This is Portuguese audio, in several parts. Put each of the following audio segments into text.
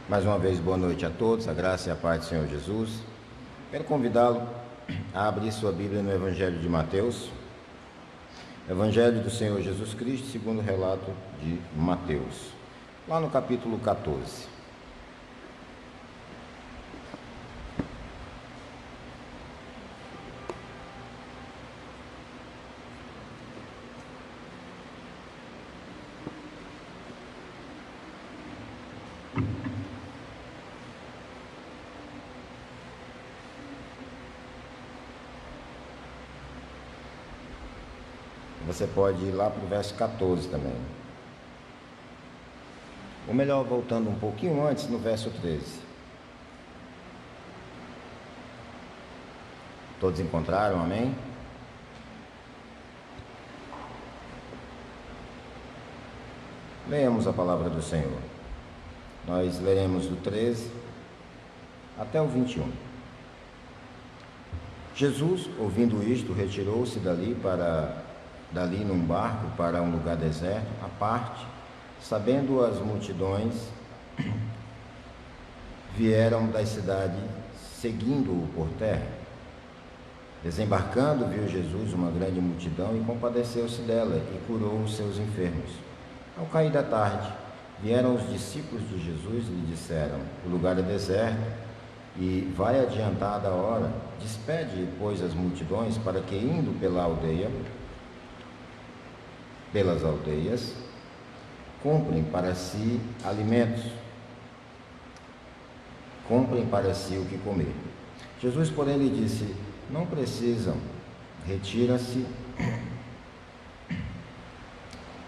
Mais uma vez, boa noite a todos, a graça e a paz do Senhor Jesus. Quero convidá-lo a abrir sua Bíblia no Evangelho de Mateus, Evangelho do Senhor Jesus Cristo, segundo o relato de Mateus, lá no capítulo 14. Você pode ir lá para o verso 14 também. Ou melhor, voltando um pouquinho antes, no verso 13. Todos encontraram, amém? Leamos a palavra do Senhor. Nós leremos do 13 até o 21. Jesus, ouvindo isto, retirou-se dali num barco para um lugar deserto, à parte, sabendo as multidões, vieram das cidades, seguindo-o por terra. Desembarcando, viu Jesus uma grande multidão e compadeceu-se dela e curou os seus enfermos. Ao cair da tarde, vieram os discípulos de Jesus e lhe disseram: o lugar é deserto e vai adiantada a hora. Despede, pois, as multidões para que, indo pelas aldeias, comprem para si alimentos, comprem para si o que comer. Jesus, porém, lhe disse: não precisam, retira-se.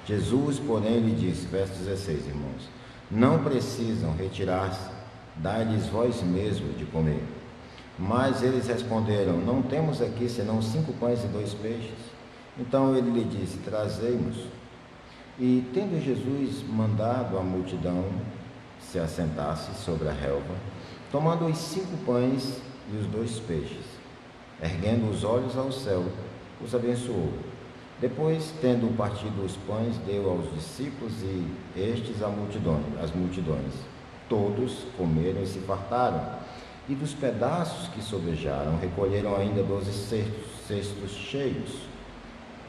Jesus, porém, lhe disse, verso 16, irmãos, não precisam retirar-se, dai-lhes vós mesmo de comer. Mas eles responderam: não temos aqui senão 5 pães e 2 peixes. Então ele lhe disse: trazei-nos. E tendo Jesus mandado a multidão se assentasse sobre a relva, tomando os 5 pães e os 2 peixes, erguendo os olhos ao céu, os abençoou. Depois, tendo partido os pães, deu aos discípulos e estes às multidões. Todos comeram e se fartaram, e dos pedaços que sobejaram recolheram ainda 12 cestos cheios.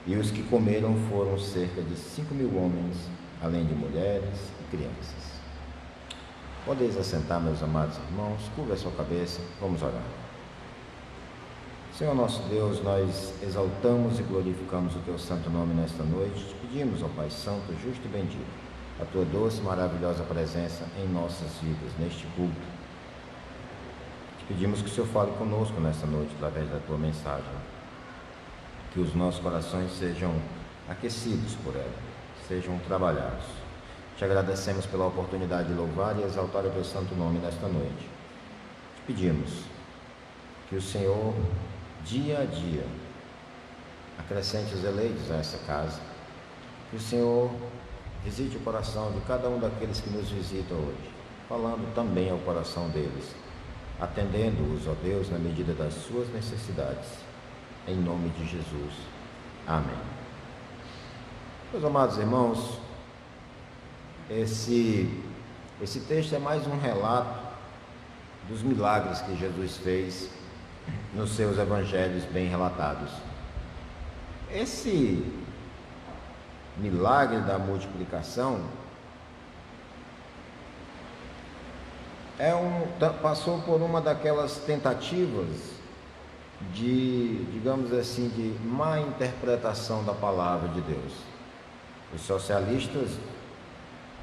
E os que comeram foram cerca de 5.000 homens, além de mulheres e crianças. Podeis assentar, meus amados irmãos, curva a sua cabeça, vamos orar. Senhor nosso Deus, nós exaltamos e glorificamos o Teu santo nome nesta noite. Te pedimos, ó Pai Santo, justo e bendito, a Tua doce e maravilhosa presença em nossas vidas, neste culto. Te pedimos que o Senhor fale conosco nesta noite, através da Tua mensagem. Que os nossos corações sejam aquecidos por ela, sejam trabalhados. Te agradecemos pela oportunidade de louvar e exaltar o Teu santo nome nesta noite. Te pedimos que o Senhor, dia a dia, acrescente os eleitos a essa casa. Que o Senhor visite o coração de cada um daqueles que nos visitam hoje, falando também ao coração deles, atendendo-os, ó Deus, na medida das suas necessidades. Em nome de Jesus. Amém. Meus amados irmãos, esse texto é mais um relato dos milagres que Jesus fez nos seus evangelhos bem relatados. Esse milagre da multiplicação passou por uma daquelas tentativas de, digamos assim, de má interpretação da palavra de Deus. Os socialistas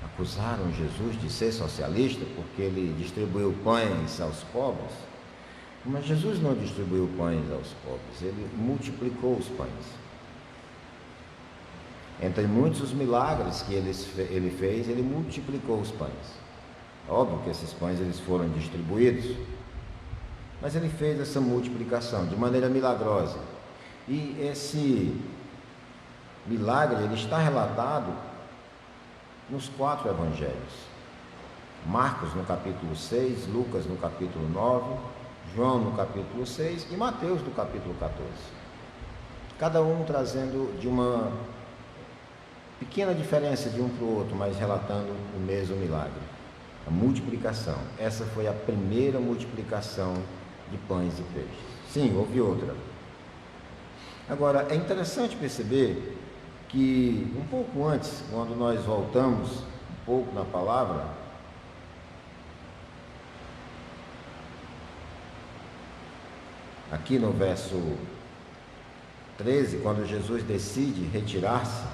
acusaram Jesus de ser socialista porque ele distribuiu pães aos pobres, mas Jesus não distribuiu pães aos pobres, ele multiplicou os pães. Entre muitos os milagres que ele fez, ele multiplicou os pães. Óbvio que esses pães eles foram distribuídos, mas ele fez essa multiplicação de maneira milagrosa. E esse milagre ele está relatado nos 4 evangelhos. Marcos no capítulo 6, Lucas no capítulo 9, João no capítulo 6 e Mateus no capítulo 14. Cada um trazendo de uma pequena diferença de um para o outro, mas relatando o mesmo milagre. A multiplicação. Essa foi a primeira multiplicação de pães e peixes. Sim, houve outra. Agora, é interessante perceber que um pouco antes, quando nós voltamos um pouco na palavra, aqui no verso 13, quando Jesus decide retirar-se,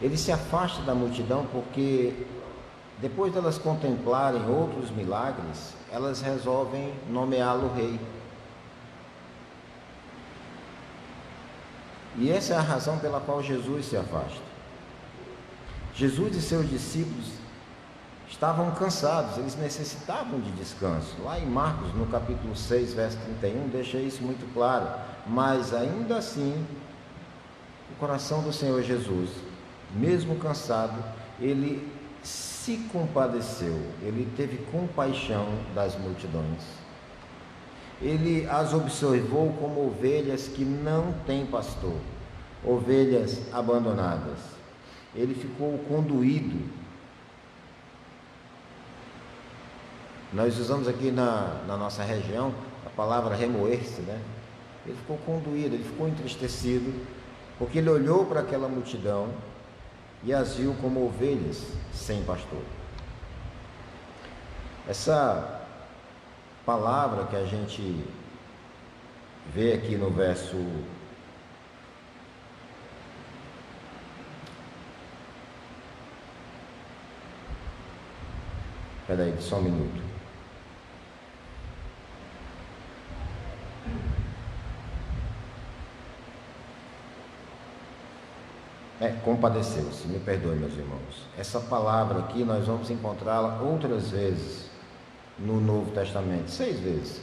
ele se afasta da multidão porque depois delas contemplarem outros milagres, elas resolvem nomeá-lo rei. E essa é a razão pela qual Jesus se afasta. Jesus e seus discípulos estavam cansados, eles necessitavam de descanso. Lá em Marcos, no capítulo 6, verso 31, deixa isso muito claro. Mas ainda assim, o coração do Senhor Jesus, mesmo cansado, ele se compadeceu, ele teve compaixão das multidões. Ele as observou como ovelhas que não têm pastor, ovelhas abandonadas. Ele ficou conduído. Nós usamos aqui na nossa região a palavra remoer-se, né? Ele ficou conduído, ele ficou entristecido, porque ele olhou para aquela multidão e as viu como ovelhas sem pastor. Essa palavra que a gente vê aqui no verso 1 minuto. Compadeceu-se, me perdoe, meus irmãos. Essa palavra aqui nós vamos encontrá-la outras vezes no Novo Testamento, 6 vezes.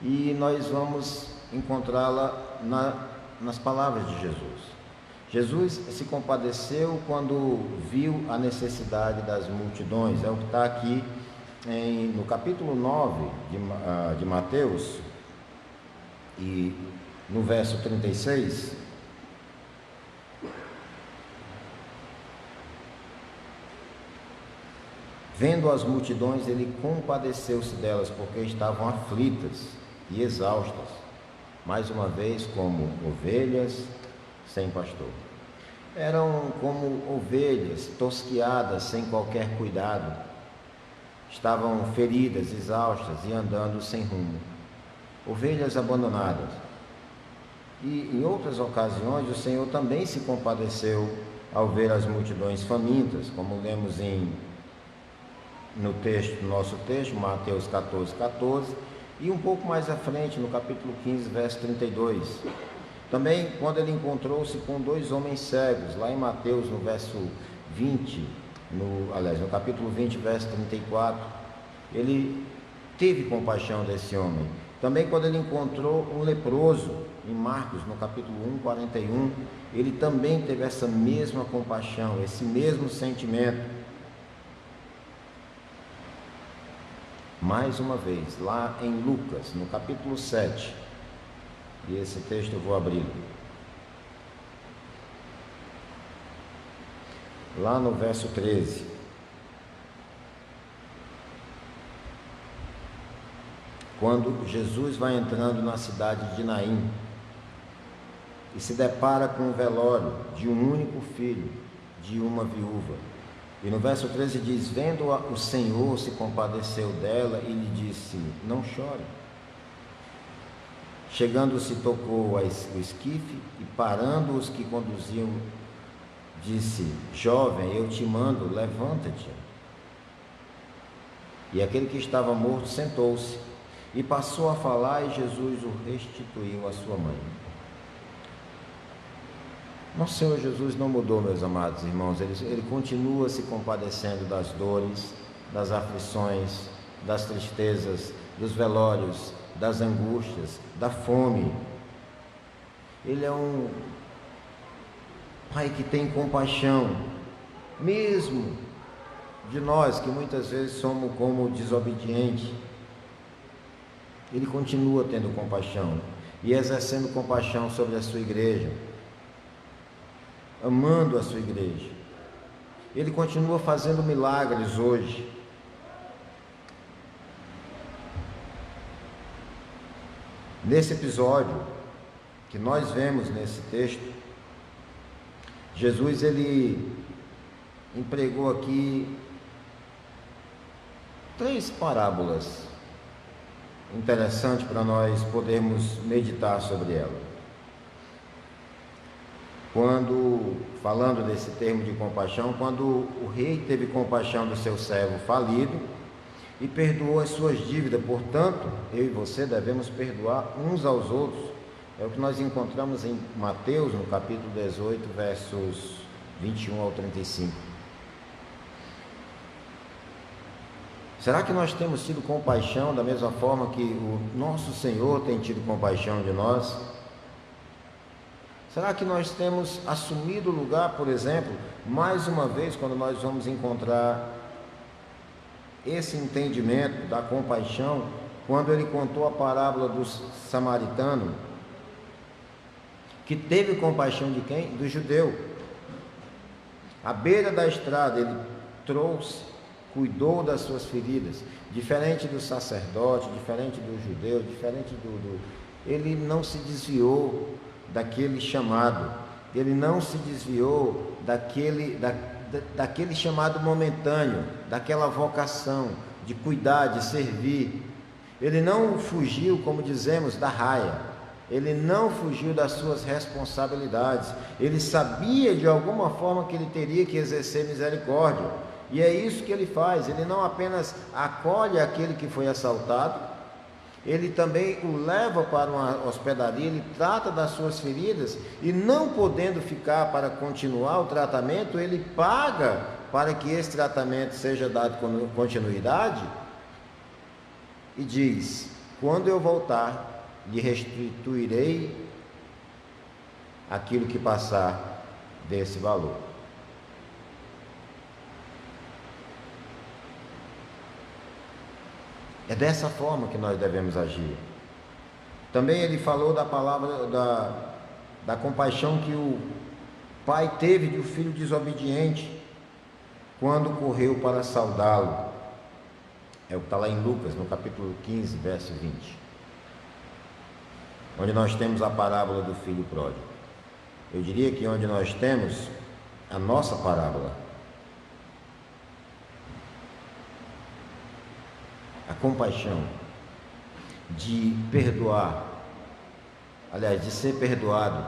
E nós vamos encontrá-la nas palavras de Jesus. Jesus se compadeceu quando viu a necessidade das multidões. É o que está aqui no capítulo 9 de Mateus, e no verso 36. Vendo as multidões, ele compadeceu-se delas, porque estavam aflitas e exaustas, mais uma vez como ovelhas sem pastor. Eram como ovelhas tosquiadas, sem qualquer cuidado. Estavam feridas, exaustas e andando sem rumo. Ovelhas abandonadas. E em outras ocasiões, o Senhor também se compadeceu ao ver as multidões famintas, como lemos no nosso texto, Mateus 14, e um pouco mais à frente, no capítulo 15, verso 32. Também quando ele encontrou-se com 2 homens cegos, lá em Mateus, no verso 20, no capítulo 20, verso 34, ele teve compaixão desse homem. Também quando ele encontrou um leproso, em Marcos, no capítulo 1, 41, ele também teve essa mesma compaixão, esse mesmo sentimento. Mais uma vez, lá em Lucas, no capítulo 7, e esse texto eu vou abrir. Lá no verso 13. Quando Jesus vai entrando na cidade de Naim e se depara com o velório de um único filho, de uma viúva. E no verso 13 diz: vendo-a, o Senhor se compadeceu dela e lhe disse: não chore. Chegando-se, tocou o esquife e, parando os que conduziam, disse: jovem, eu te mando, levanta-te. E aquele que estava morto sentou-se e passou a falar, e Jesus o restituiu à sua mãe. Nosso Senhor Jesus não mudou, meus amados irmãos. Ele continua se compadecendo das dores, das aflições, das tristezas, dos velórios, das angústias, da fome. Ele é um Pai que tem compaixão, mesmo de nós que muitas vezes somos como desobedientes. Ele continua tendo compaixão e exercendo compaixão sobre a sua igreja. amando a sua igreja. Ele continua fazendo milagres hoje. Nesse episódio que nós vemos nesse texto, Jesus ele empregou aqui 3 parábolas interessantes para nós podermos meditar sobre ela. Quando, falando desse termo de compaixão, quando o rei teve compaixão do seu servo falido e perdoou as suas dívidas, portanto, eu e você devemos perdoar uns aos outros. É o que nós encontramos em Mateus, no capítulo 18, versos 21 ao 35. Será que nós temos tido compaixão da mesma forma que o nosso Senhor tem tido compaixão de nós? Será que nós temos assumido o lugar, por exemplo, mais uma vez, quando nós vamos encontrar esse entendimento da compaixão, quando ele contou a parábola do samaritano, que teve compaixão de quem? Do judeu. À beira da estrada, ele trouxe, cuidou das suas feridas, diferente do sacerdote, diferente do judeu, diferente ele não se desviou daquele chamado, ele não se desviou daquele chamado momentâneo, daquela vocação de cuidar, de servir. Ele não fugiu, como dizemos, da raia, ele não fugiu das suas responsabilidades, ele sabia de alguma forma que ele teria que exercer misericórdia, e é isso que ele faz. Ele não apenas acolhe aquele que foi assaltado, ele também o leva para uma hospedaria, ele trata das suas feridas, e não podendo ficar para continuar o tratamento, ele paga para que esse tratamento seja dado com continuidade, e diz: quando eu voltar, lhe restituirei aquilo que passar desse valor. É dessa forma que nós devemos agir. Também ele falou da palavra da compaixão que o pai teve de um filho desobediente quando correu para saudá-lo. É o que está lá em Lucas, no capítulo 15, verso 20, onde nós temos a parábola do filho pródigo. Eu diria que onde nós temos a nossa parábola, a compaixão de perdoar, aliás, de ser perdoado,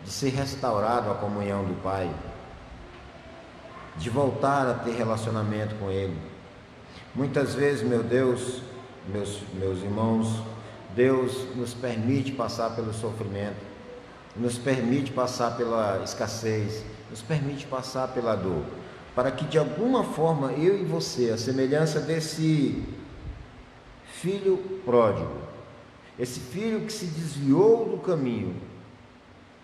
de ser restaurado à comunhão do Pai, de voltar a ter relacionamento com Ele. Muitas vezes, meu Deus, meus irmãos, Deus nos permite passar pelo sofrimento, nos permite passar pela escassez, nos permite passar pela dor, para que de alguma forma eu e você, a semelhança desse filho pródigo, esse filho que se desviou do caminho,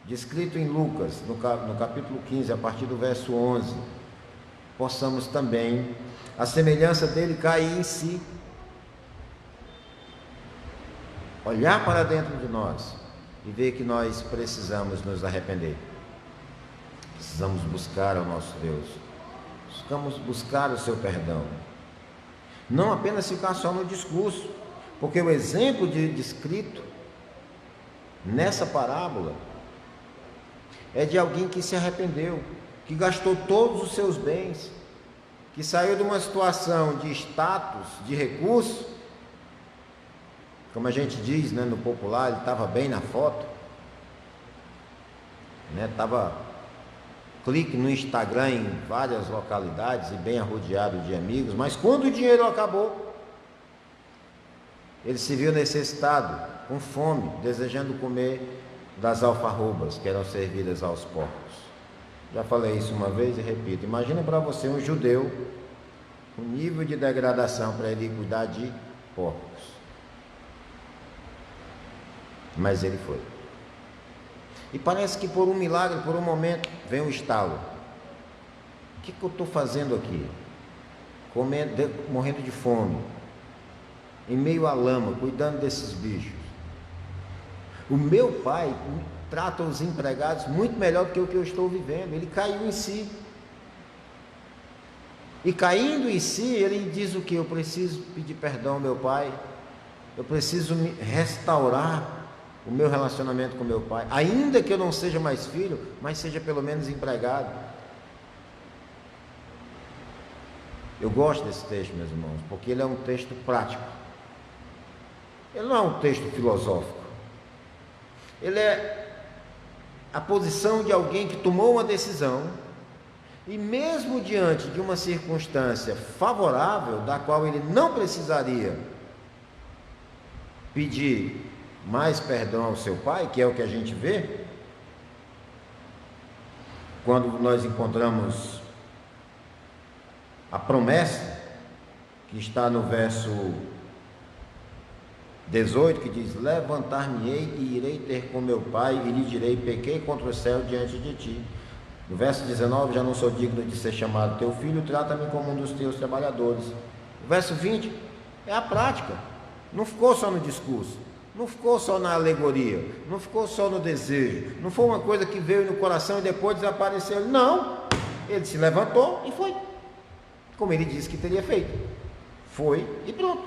descrito em Lucas, no capítulo 15, a partir do verso 11, possamos também, a semelhança dele, cair em si, olhar para dentro de nós e ver que nós precisamos nos arrepender, precisamos buscar ao nosso Deus, precisamos buscar o seu perdão, não apenas ficar só no discurso, porque o exemplo descrito nessa parábola é de alguém que se arrependeu, que gastou todos os seus bens, que saiu de uma situação de status, de recurso, como a gente diz, né, no popular, ele estava bem na foto, né, estava clique no Instagram em várias localidades e bem arrodeado de amigos, mas quando o dinheiro acabou, ele se viu necessitado, com fome, desejando comer das alfarrobas que eram servidas aos porcos. Já falei isso uma vez e repito, imagina para você um judeu, o nível de degradação para ele cuidar de porcos. Mas ele foi. E parece que por um milagre, por um momento, vem um estalo. O que eu estou fazendo aqui? Morrendo de fome, em meio à lama, cuidando desses bichos. O meu pai trata os empregados muito melhor do que o que eu estou vivendo. Ele caiu em si. E caindo em si, ele diz o que? Eu preciso pedir perdão ao meu pai, eu preciso me restaurar o meu relacionamento com meu pai, ainda que eu não seja mais filho, mas seja pelo menos empregado. Eu gosto desse texto, meus irmãos, porque ele é um texto prático. Ele não é um texto filosófico. Ele é a posição de alguém que tomou uma decisão e mesmo diante de uma circunstância favorável, da qual ele não precisaria pedir mais perdão ao seu pai, que é o que a gente vê quando nós encontramos a promessa que está no verso 18, que diz: levantar-me-ei e irei ter com meu pai e lhe direi, pequei contra o céu diante de ti. No verso 19, já não sou digno de ser chamado teu filho, trata-me como um dos teus trabalhadores. O verso 20 é a prática. Não ficou só no discurso, não ficou só na alegoria, não ficou só no desejo, não foi uma coisa que veio no coração e depois desapareceu. Não, ele se levantou e foi, como ele disse que teria feito. Foi e pronto.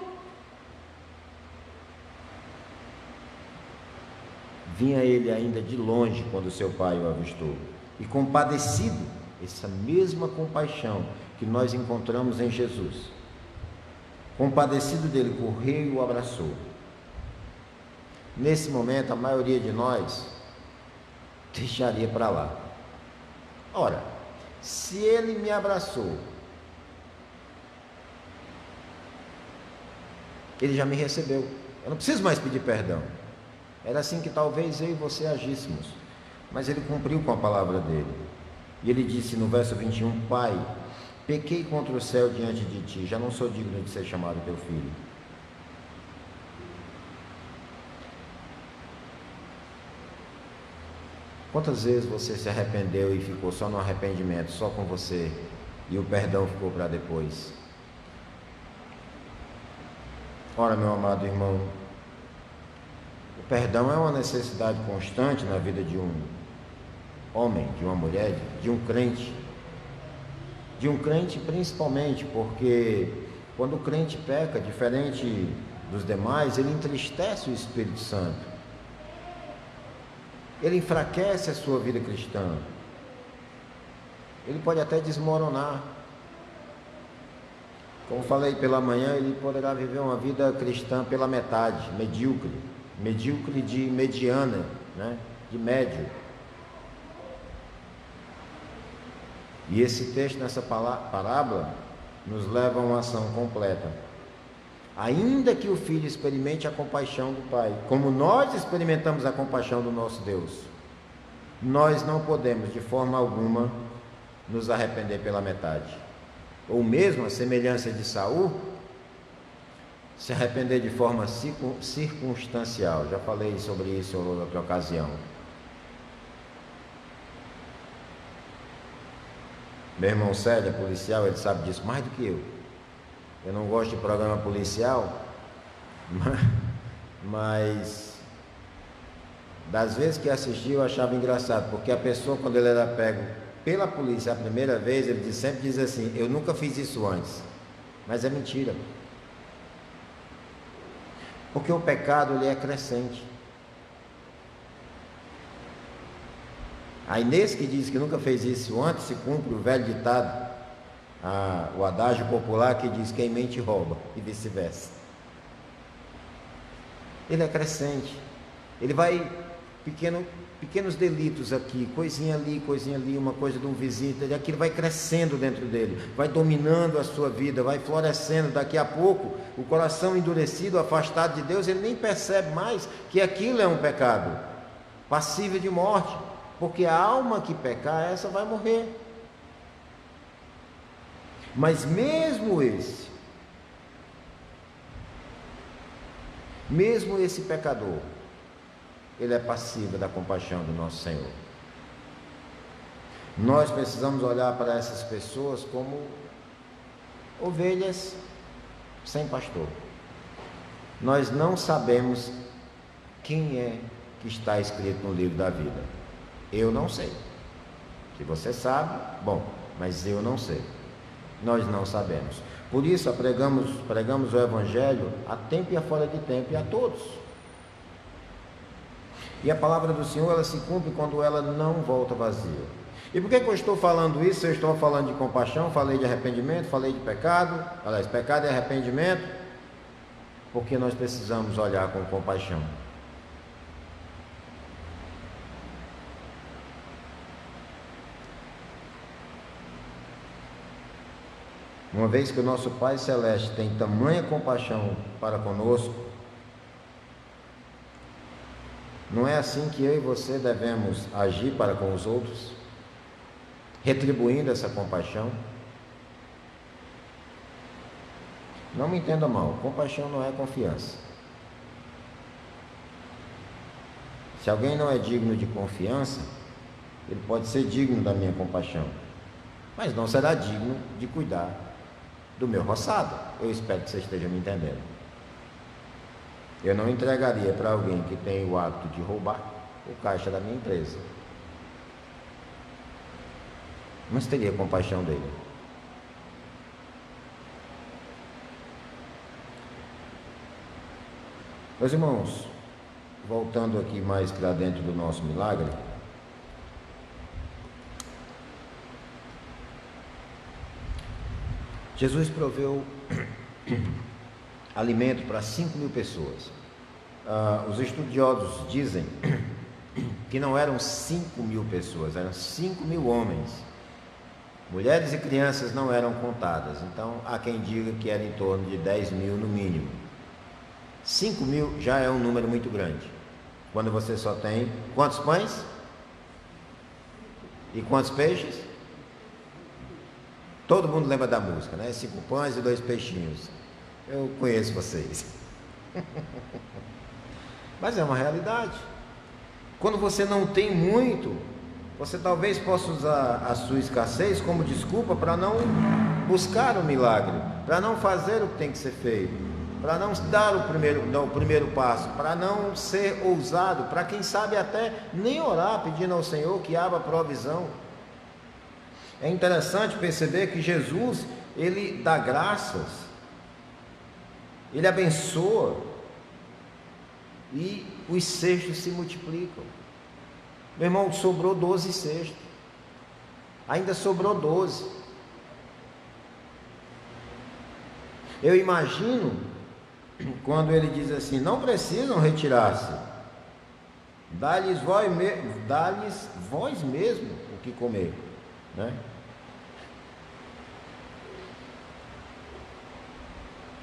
Vinha ele ainda de longe quando seu pai o avistou, e compadecido, essa mesma compaixão que nós encontramos em Jesus, compadecido dele, correu e o abraçou. Nesse momento, a maioria de nós deixaria para lá. Ora, se ele me abraçou, ele já me recebeu, eu não preciso mais pedir perdão. Era assim que talvez eu e você agíssemos, mas ele cumpriu com a palavra dele. E ele disse no verso 21, Pai, pequei contra o céu diante de ti, já não sou digno de ser chamado teu filho. Quantas vezes você se arrependeu e ficou só no arrependimento, só com você, e o perdão ficou para depois? Ora, meu amado irmão, o perdão é uma necessidade constante na vida de um homem, de uma mulher, de um crente. De um crente principalmente, porque quando o crente peca, diferente dos demais, ele entristece o Espírito Santo. Ele enfraquece a sua vida cristã. Ele pode até desmoronar. Como falei pela manhã, ele poderá viver uma vida cristã pela metade, medíocre de mediana, né? De médio. E esse texto nessa parábola nos leva a uma ação completa. Ainda que o filho experimente a compaixão do pai, como nós experimentamos a compaixão do nosso Deus, nós não podemos de forma alguma nos arrepender pela metade. Ou mesmo a semelhança de Saul, se arrepender de forma circunstancial. Já falei sobre isso em outra ocasião. Meu irmão Célio é policial, ele sabe disso mais do que eu. Eu não gosto de programa policial, mas das vezes que assisti eu achava engraçado, porque a pessoa, quando ele era pego pela polícia a primeira vez, ele sempre diz assim, eu nunca fiz isso antes. Mas é mentira. Porque o pecado, ele é crescente. Aí nesse que diz que nunca fez isso antes, se cumpre o velho ditado, o adágio popular que diz, quem mente rouba, e vice-versa. Ele é crescente. Ele vai, pequenos delitos aqui, coisinha ali, uma coisa de um vizinho, aquilo vai crescendo dentro dele, vai dominando a sua vida, vai florescendo. Daqui a pouco, o coração endurecido, afastado de Deus, ele nem percebe mais que aquilo é um pecado, passível de morte, porque a alma que pecar, essa vai morrer. Mas mesmo esse pecador, ele é passível da compaixão do nosso Senhor. Nós precisamos olhar para essas pessoas como ovelhas sem pastor. Nós não sabemos quem é que está escrito no livro da vida? Eu não sei. Se você sabe, bom, mas eu não sei. Nós não sabemos. Por isso, pregamos o Evangelho a tempo e a fora de tempo e a todos. E a palavra do Senhor, ela se cumpre quando ela não volta vazia. E por que eu estou falando isso? Eu estou falando de compaixão, falei de arrependimento, falei de pecado. Aliás, pecado e arrependimento, porque nós precisamos olhar com compaixão. Uma vez que o nosso Pai Celeste tem tamanha compaixão para conosco, não é assim que eu e você devemos agir para com os outros, retribuindo essa compaixão? Não me entenda mal, compaixão não é confiança. Se alguém não é digno de confiança, ele pode ser digno da minha compaixão, mas não será digno de cuidar do meu roçado. Eu espero que você esteja me entendendo. Eu não entregaria para alguém que tem o hábito de roubar o caixa da minha empresa, mas teria compaixão dele. Meus irmãos, voltando aqui mais para dentro do nosso milagre, Jesus proveu alimento para 5.000 pessoas. Os estudiosos dizem que não eram 5.000 pessoas, eram 5.000 homens. Mulheres e crianças não eram contadas, então há quem diga que era em torno de 10.000 no mínimo. 5.000 já é um número muito grande, quando você só tem quantos pães? E quantos peixes? Todo mundo lembra da música, né? 5 pães e 2 peixinhos. Eu conheço vocês. Mas é uma realidade. Quando você não tem muito, você talvez possa usar a sua escassez como desculpa para não buscar o milagre, para não fazer o que tem que ser feito, para não dar o primeiro passo, para não ser ousado, para quem sabe até nem orar pedindo ao Senhor que abra provisão. É interessante perceber que Jesus, ele dá graças, ele abençoa e os cestos se multiplicam. Meu irmão, sobrou 12 cestos, ainda sobrou 12. Eu imagino quando ele diz assim: não precisam retirar-se, dá-lhes vós mesmo o que comer, né?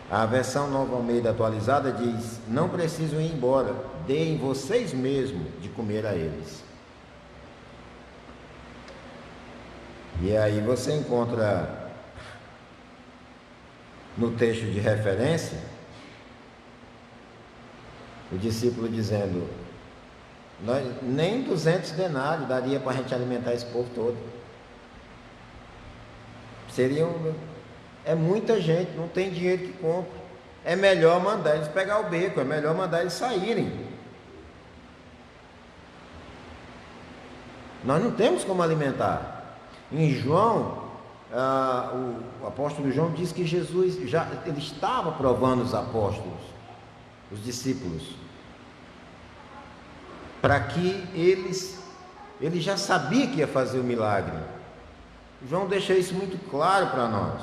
A versão Nova Almeida atualizada diz: não precisam ir embora, deem vocês mesmos de comer a eles. E aí você encontra no texto de referência o discípulo dizendo: nem 200 denários daria para a gente alimentar esse povo todo. É muita gente, não tem dinheiro que compra. É melhor mandar eles pegar o beco, é melhor mandar eles saírem. Nós não temos como alimentar. Em João, o apóstolo João diz que Jesus ele estava provando os apóstolos, os discípulos, para que ele já sabia que ia fazer o milagre. João deixa isso muito claro para nós.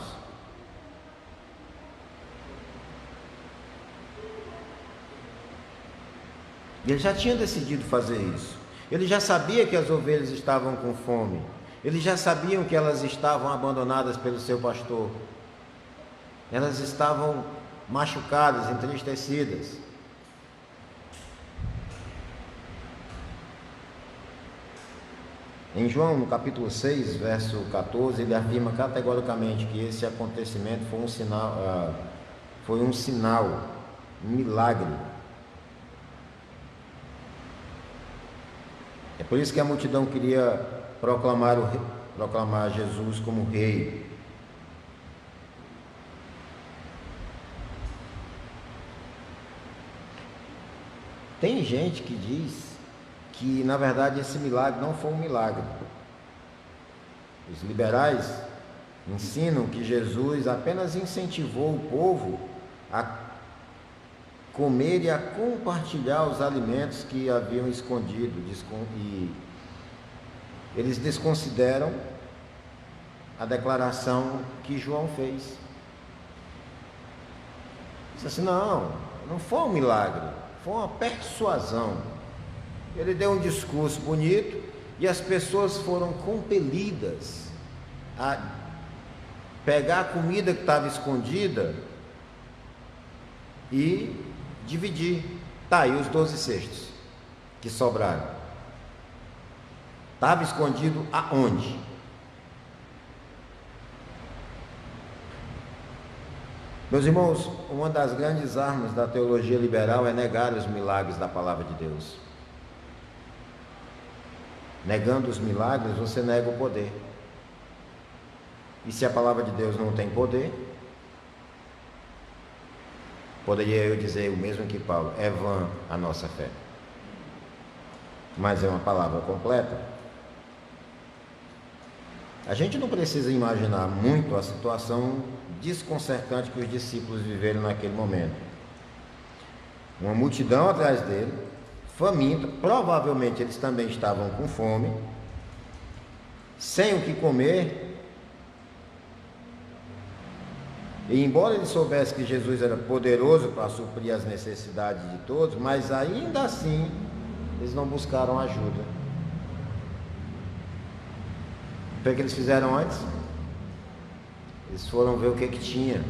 Ele já tinha decidido fazer isso. Ele já sabia que as ovelhas estavam com fome. Eles já sabiam que elas estavam abandonadas pelo seu pastor. Elas estavam machucadas, entristecidas. Em João, no capítulo 6, verso 14, ele afirma categoricamente que esse acontecimento foi um sinal, um milagre. É por isso que a multidão queria proclamar Jesus como rei. Tem gente que diz que na verdade esse milagre não foi um milagre. Os liberais ensinam que Jesus apenas incentivou o povo a comer e a compartilhar os alimentos que haviam escondido, e eles desconsideram a declaração que João fez. Diz assim: não foi um milagre, foi uma persuasão. Ele deu um discurso bonito e as pessoas foram compelidas a pegar a comida que estava escondida e dividir. Tá aí os 12 cestos que sobraram. Estava escondido aonde? Meus irmãos, uma das grandes armas da teologia liberal é negar os milagres da palavra de Deus. Negando os milagres, você nega o poder. E se a palavra de Deus não tem poder, poderia eu dizer o mesmo que Paulo: é vã a nossa fé. Mas é uma palavra completa. A gente não precisa imaginar muito a situação desconcertante que os discípulos viveram naquele momento. Uma multidão atrás dele, faminta, provavelmente eles também estavam com fome, sem o que comer. E embora ele soubesse que Jesus era poderoso para suprir as necessidades de todos, mas ainda assim eles não buscaram ajuda. O que eles fizeram antes? Eles foram ver o que tinha,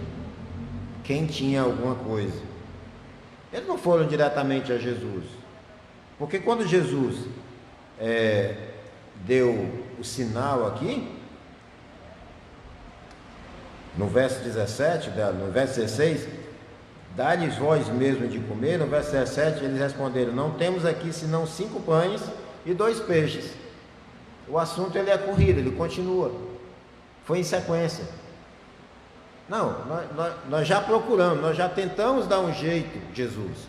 quem tinha alguma coisa. Eles não foram diretamente a Jesus, porque quando Jesus deu o sinal aqui, no verso 17, no verso 16, dá-lhes vós mesmo de comer. No verso 17 eles responderam: não temos aqui senão 5 pães e 2 peixes. O assunto ele é corrido, ele continua, foi em sequência. Não, nós já procuramos, nós já tentamos dar um jeito, Jesus,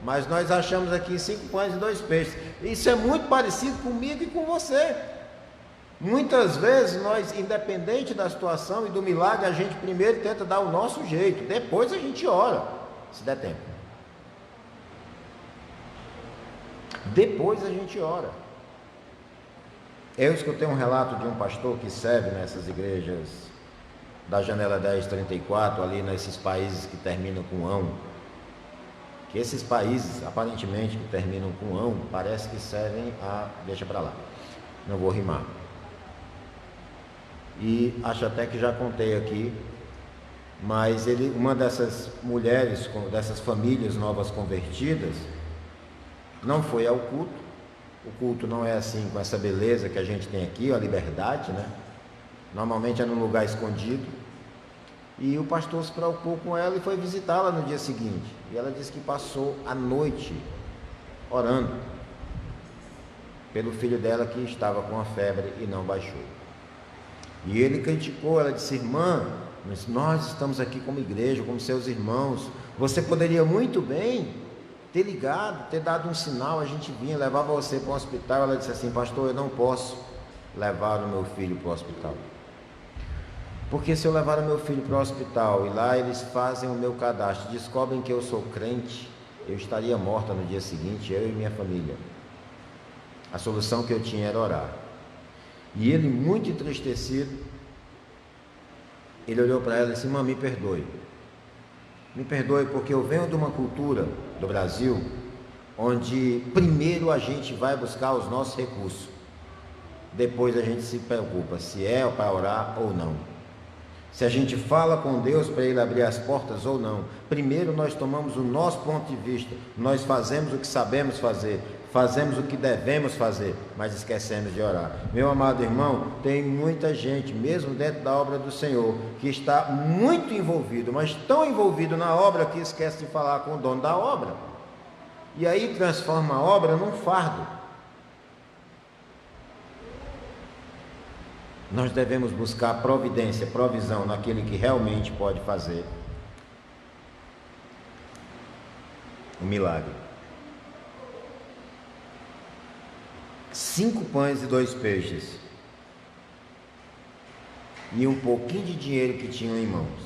mas nós achamos aqui 5 pães e 2 peixes. Isso é muito parecido comigo e com você. Muitas vezes nós, independente da situação e do milagre, a gente primeiro tenta dar o nosso jeito, depois a gente ora, se der tempo. Depois a gente ora. Eu escutei um relato de um pastor que serve nessas igrejas da Janela 1034, ali nesses países que terminam com ão, que esses países, aparentemente, que terminam com ão, parece que servem a... deixa para lá, não vou rimar. E acho até que já contei aqui, mas uma dessas mulheres, dessas famílias novas convertidas, não foi ao culto. O culto não é assim, com essa beleza que a gente tem aqui, a liberdade, né? Normalmente é num lugar escondido. E o pastor se preocupou com ela e foi visitá-la no dia seguinte. E ela disse que passou a noite orando pelo filho dela que estava com a febre e não baixou. E ele criticou, ela disse: irmã, nós estamos aqui como igreja, como seus irmãos, você poderia muito bem ter ligado, ter dado um sinal, a gente vinha, levava você para o hospital. Ela disse assim: pastor, eu não posso levar o meu filho para o hospital, porque se eu levar o meu filho para o hospital e lá eles fazem o meu cadastro, descobrem que eu sou crente, eu estaria morta no dia seguinte, eu e minha família. A solução que eu tinha era orar. E ele, muito entristecido, ele olhou para ela e disse: irmã, me perdoe porque eu venho de uma cultura do Brasil onde primeiro a gente vai buscar os nossos recursos, depois a gente se preocupa se é para orar ou não, se a gente fala com Deus para Ele abrir as portas ou não. Primeiro nós tomamos o nosso ponto de vista, nós fazemos o que sabemos fazer, fazemos o que devemos fazer, mas esquecemos de orar. Meu amado irmão, tem muita gente, mesmo dentro da obra do Senhor, que está muito envolvido, mas tão envolvido na obra que esquece de falar com o dono da obra, e aí transforma a obra num fardo. Nós devemos buscar providência, provisão naquele que realmente pode fazer o milagre. 5 pães e 2 peixes, e um pouquinho de dinheiro que tinham em mãos.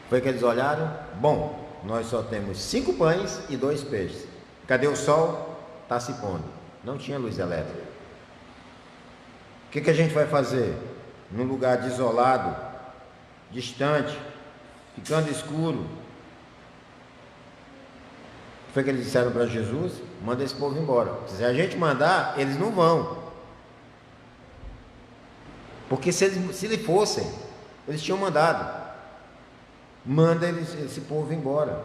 Foi que eles olharam: bom, nós só temos 5 pães e 2 peixes. Cadê o sol? Está se pondo. Não tinha luz elétrica. O que a gente vai fazer? Num lugar desolado, distante, ficando escuro. Foi que eles disseram para Jesus: manda esse povo embora. Se a gente mandar, eles não vão. Porque se eles fossem, eles tinham mandado. Manda esse povo embora.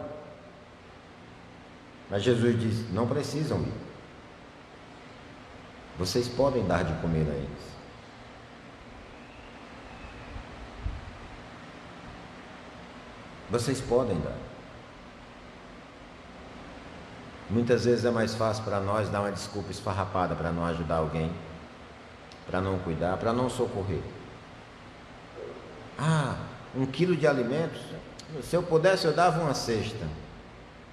Mas Jesus diz: não precisam ir. Vocês podem dar de comer a eles. Vocês podem dar. Muitas vezes é mais fácil para nós dar uma desculpa esfarrapada para não ajudar alguém, para não cuidar, para não socorrer. 1 quilo de alimentos, se eu pudesse eu dava uma cesta,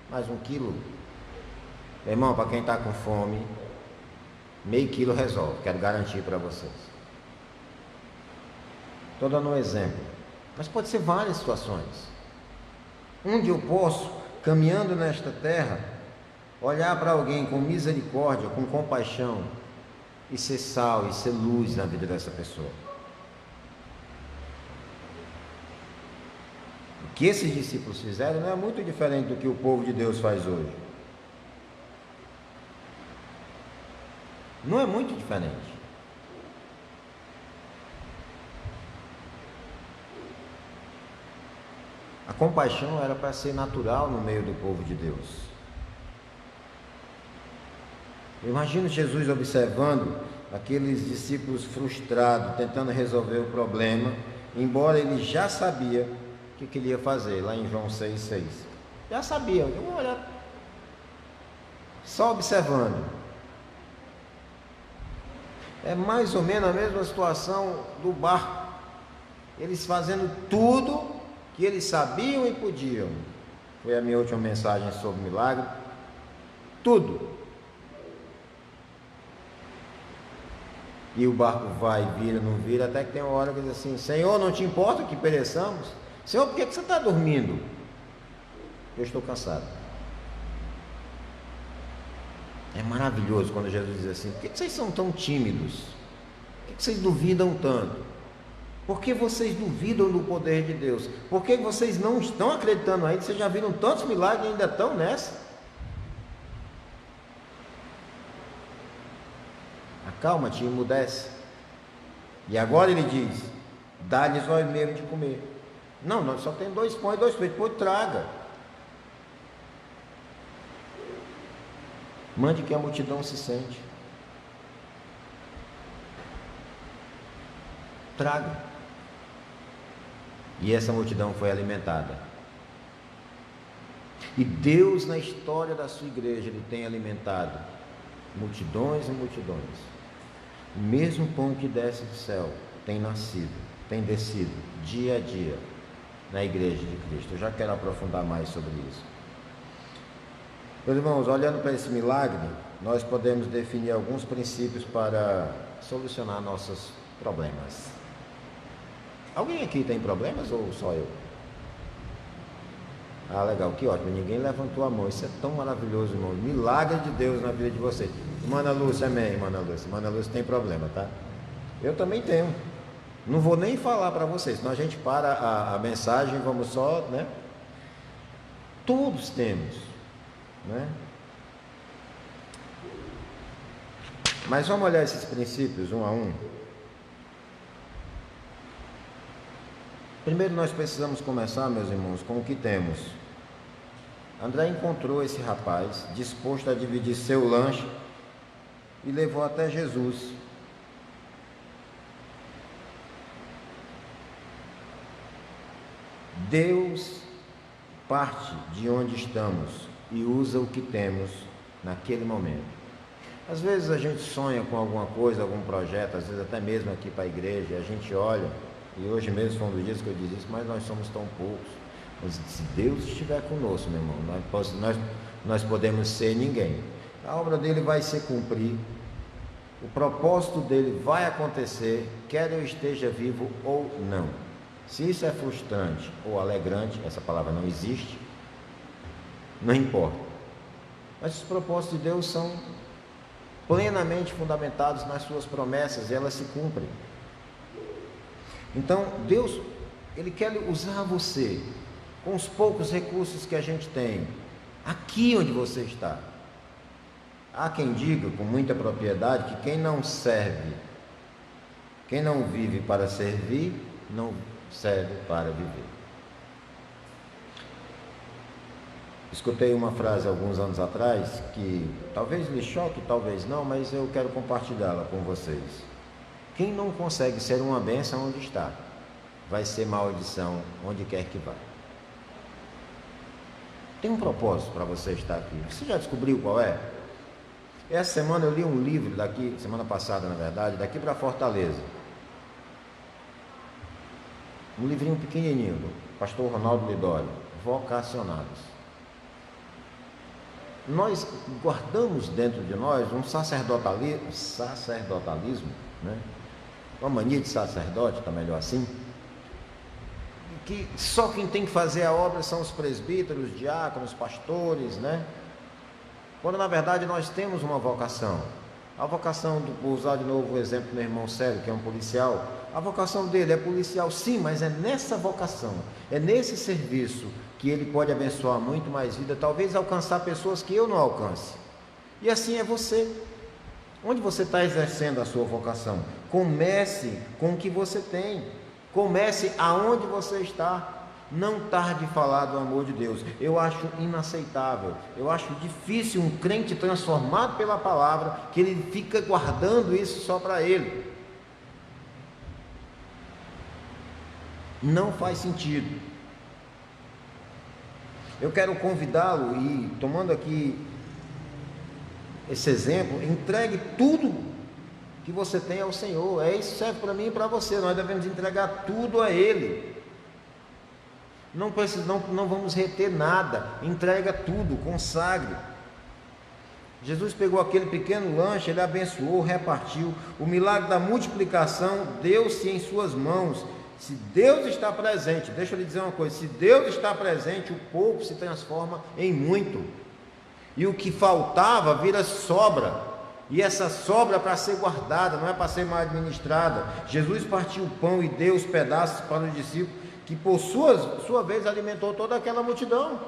mas 1 quilo, meu irmão, para quem está com fome, meio quilo resolve, quero garantir para vocês. Estou dando um exemplo, mas pode ser várias situações. Onde eu posso, caminhando nesta terra, olhar para alguém com misericórdia, com compaixão, e ser sal e ser luz na vida dessa pessoa. O que esses discípulos fizeram não é muito diferente do que o povo de Deus faz hoje. Não é muito diferente. A compaixão era para ser natural no meio do povo de Deus. Eu imagino Jesus observando aqueles discípulos frustrados, tentando resolver o problema, embora ele já sabia o que ele ia fazer, lá em João 6,6. Já sabia, eu vou olhar, só observando. É mais ou menos a mesma situação do barco. Eles fazendo tudo que eles sabiam e podiam. Foi a minha última mensagem sobre milagre. Tudo. E o barco vai, vira, não vira, até que tem uma hora que diz assim: Senhor, não te importa que pereçamos? Senhor, por que você está dormindo? Eu estou cansado. É maravilhoso quando Jesus diz assim: por que vocês são tão tímidos? Por que vocês duvidam tanto? Por que vocês duvidam do poder de Deus? Por que vocês não estão acreditando ainda? Vocês já viram tantos milagres e ainda estão nessa? Acalma-te e emudece. E agora ele diz: dá-lhes vós mesmo de comer. Não, nós só temos 2 pães e 2 peixes. Pois traga. Mande que a multidão se sente. Traga. E essa multidão foi alimentada. E Deus, na história da sua igreja, Ele tem alimentado multidões e multidões. O mesmo pão que desce do céu tem nascido, tem descido dia a dia na igreja de Cristo. Eu já quero aprofundar mais sobre isso. Meus irmãos, olhando para esse milagre, nós podemos definir alguns princípios para solucionar nossos problemas. Alguém aqui tem problemas ou só eu? Legal, que ótimo, ninguém levantou a mão. Isso é tão maravilhoso, irmão. Milagre de Deus na vida de vocês. Irmã Lúcia, amém, irmã Lúcia. Irmã Lúcia tem problema, tá? Eu também tenho. Não vou nem falar para vocês, senão a gente para a mensagem, vamos só, né? Todos temos, né? Mas vamos olhar esses princípios um a um. Primeiro nós precisamos começar, meus irmãos, com o que temos. André encontrou esse rapaz disposto a dividir seu lanche e levou até Jesus. Deus parte de onde estamos e usa o que temos naquele momento. Às vezes a gente sonha com alguma coisa, algum projeto, às vezes até mesmo aqui para a igreja, a gente olha, e hoje mesmo foi um dos dias que eu disse isso, mas nós somos tão poucos. Mas se Deus estiver conosco, meu irmão, nós podemos ser ninguém. a obra dele vai se cumprir, o propósito dele vai acontecer, quer eu esteja vivo ou não. Se isso é frustrante ou alegrante, essa palavra não existe, não importa. Mas os propósitos de Deus são plenamente fundamentados nas suas promessas e elas se cumprem. Então, Deus, Ele quer usar você com os poucos recursos que a gente tem, aqui onde você está. Há quem diga com muita propriedade que quem não serve, quem não vive para servir, não serve para viver. Escutei uma frase alguns anos atrás que talvez lhe choque, talvez não, mas eu quero compartilhá-la com vocês. Quem não consegue ser uma bênção onde está, vai ser maldição onde quer que vá. Tem um propósito para você estar aqui. Você já descobriu qual é? Essa semana eu li um livro daqui, semana passada na verdade, daqui para Fortaleza. Um livrinho pequenininho, do pastor Ronaldo Lidório, Vocacionados. Nós guardamos dentro de nós um sacerdotalismo, né? Uma mania de sacerdote, está melhor assim, que só quem tem que fazer a obra são os presbíteros, diáconos, pastores, né? Quando na verdade nós temos uma vocação. A vocação, vou usar de novo o exemplo do meu irmão Célio, que é um policial. A vocação dele é policial, sim, mas é nessa vocação, é nesse serviço que ele pode abençoar muito mais vida, talvez alcançar pessoas que eu não alcance. E assim é você. Onde você está exercendo a sua vocação? Comece com o que você tem. Comece aonde você está. Não tarde de falar do amor de Deus. Eu acho inaceitável, eu acho difícil um crente transformado pela palavra, que ele fica guardando isso só para ele. Não faz sentido. Eu quero convidá-lo e, tomando aqui esse exemplo, entregue tudo que você tem ao Senhor. Isso serve para mim e para você. Nós devemos entregar tudo a Ele. Não vamos reter nada. Entrega tudo, consagre. Jesus pegou aquele pequeno lanche, ele abençoou, repartiu. O milagre da multiplicação deu-se em suas mãos. Se Deus está presente, deixa eu lhe dizer uma coisa, se Deus está presente, o pouco se transforma em muito, e o que faltava vira sobra, e essa sobra é para ser guardada, não é para ser mal administrada. Jesus partiu o pão e deu os pedaços para os discípulos, que por sua vez alimentou toda aquela multidão.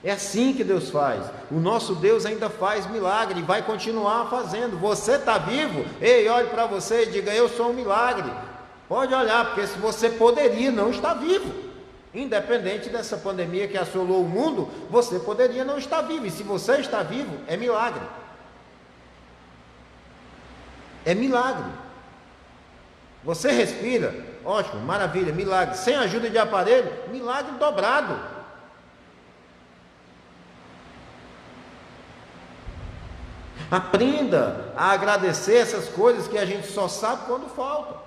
É assim que Deus faz. O nosso Deus ainda faz milagre e vai continuar fazendo. Você está vivo? Ei, olhe para você e diga: eu sou um milagre. Pode olhar, porque se você poderia não estar vivo, independente dessa pandemia que assolou o mundo, você poderia não estar vivo, e se você está vivo, é milagre. É milagre. Você respira, ótimo, maravilha, milagre. Sem ajuda de aparelho, milagre dobrado. Aprenda a agradecer essas coisas que a gente só sabe quando faltam.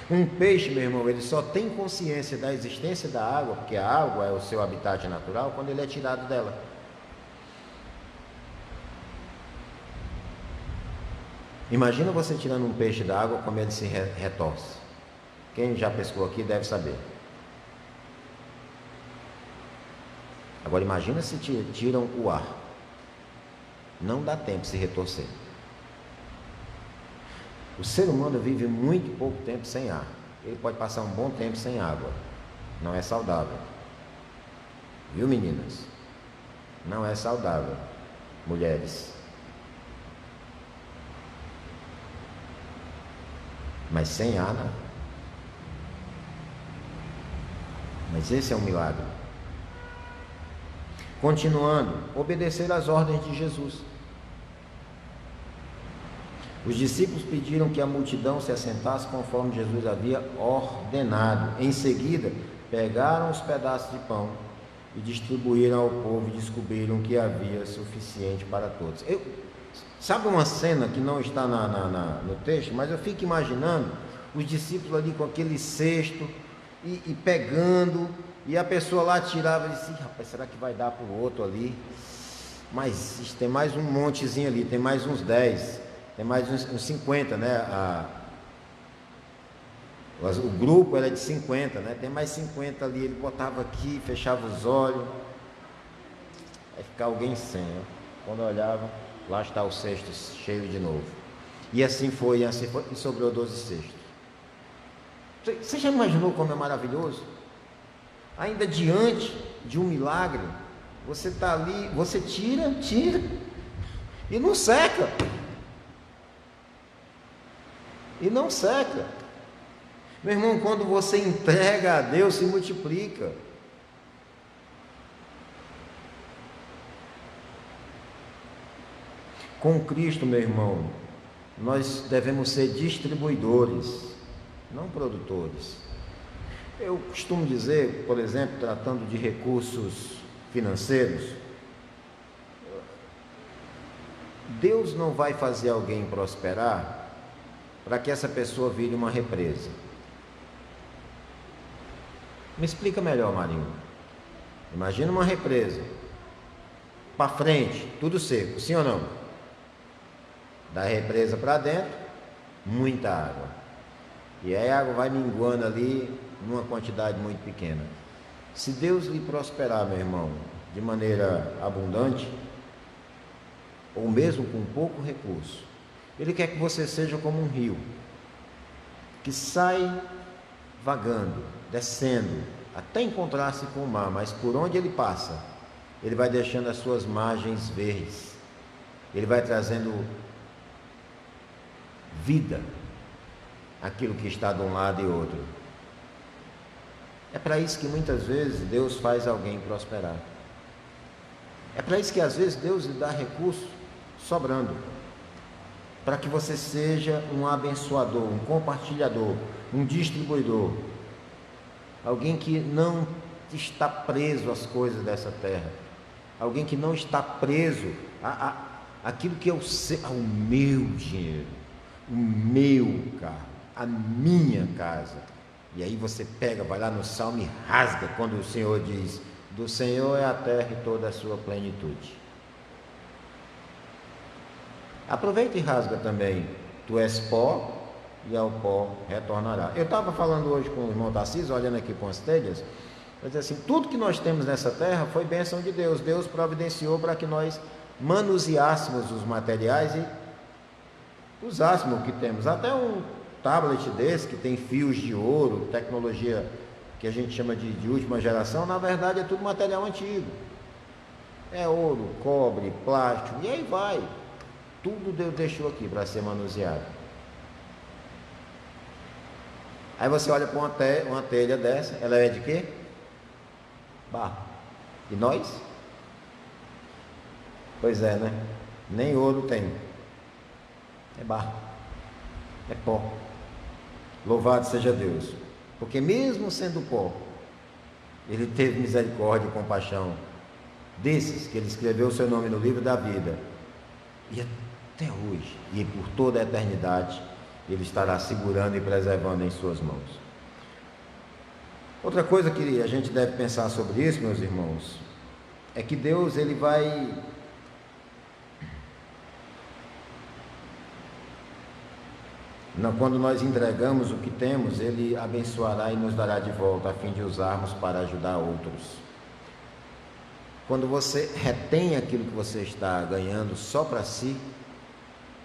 Um peixe, meu irmão, ele só tem consciência da existência da água, porque a água é o seu habitat natural, quando ele é tirado dela. Imagina você tirando um peixe da água, como ele se retorce. Quem já pescou aqui deve saber. Agora imagina se tiram o ar. Não dá tempo de se retorcer. O ser humano vive muito pouco tempo sem ar. Ele pode passar um bom tempo sem água. Não é saudável. Viu, meninas? Não é saudável. Mulheres. Mas sem ar, não. Mas esse é um milagre. Continuando, obedecer às ordens de Jesus. Os discípulos pediram que a multidão se assentasse conforme Jesus havia ordenado. Em seguida, pegaram os pedaços de pão e distribuíram ao povo e descobriram que havia suficiente para todos. Sabe uma cena que não está no texto, mas eu fico imaginando os discípulos ali com aquele cesto e pegando, E a pessoa lá tirava e disse: rapaz, será que vai dar para o outro ali? Mas tem mais um montezinho ali, tem mais uns 10, tem mais uns 50, né? O grupo era de 50, né? Tem mais 50 ali. Ele botava aqui, fechava os olhos, aí ficava alguém sem, né? Quando eu olhava, lá está o cesto cheio de novo. E assim foi, e sobrou 12 cestos. Você já imaginou como é maravilhoso? Ainda diante de um milagre, você está ali, você tira e não seca. E não seca. Meu irmão, quando você entrega a Deus, se multiplica. Com Cristo, meu irmão, nós devemos ser distribuidores, não produtores. Eu costumo dizer, por exemplo, tratando de recursos financeiros, Deus não vai fazer alguém prosperar para que essa pessoa vire uma represa. Me explica melhor, Marinho. Imagina uma represa, para frente, tudo seco, sim ou não? Da represa para dentro, muita água. E aí a água vai minguando ali numa quantidade muito pequena. Se Deus lhe prosperar, meu irmão, de maneira abundante, ou mesmo com pouco recurso, Ele quer que você seja como um rio, que sai vagando, descendo, até encontrar-se com o mar, mas por onde ele passa, ele vai deixando as suas margens verdes, ele vai trazendo vida aquilo que está de um lado e outro. É para isso que muitas vezes Deus faz alguém prosperar. É para isso que às vezes Deus lhe dá recurso sobrando, para que você seja um abençoador, um compartilhador, um distribuidor, alguém que não está preso às coisas dessa terra, alguém que não está preso àquilo que eu sei, ao meu dinheiro, o meu carro, a minha casa. E aí você pega, vai lá no Salmo e rasga quando o Senhor diz: do Senhor é a terra e toda a sua plenitude. Aproveita e rasga também: tu és pó e ao pó retornará. Eu estava falando hoje com o irmão Tarcísio, olhando aqui com as telhas, mas assim, tudo que nós temos nessa terra foi bênção de Deus. Deus providenciou para que nós manuseássemos os materiais e usássemos o que temos. Até um tablet desse, que tem fios de ouro, tecnologia que a gente chama de última geração, na verdade é tudo material antigo. É ouro, cobre, plástico, e aí vai. Tudo Deus deixou aqui para ser manuseado. Aí você olha para uma telha dessa, ela é de quê? Barro. E nós? Pois é, né? Nem ouro tem. É barro. É pó. Louvado seja Deus. Porque mesmo sendo pó, Ele teve misericórdia e compaixão desses que Ele escreveu o seu nome no livro da vida. E até hoje, e por toda a eternidade, Ele estará segurando e preservando em suas mãos. Outra coisa que a gente deve pensar sobre isso, meus irmãos, é que Deus, Ele vai quando nós entregamos o que temos, Ele abençoará e nos dará de volta, a fim de usarmos para ajudar outros. Quando você retém aquilo que você está ganhando só para si,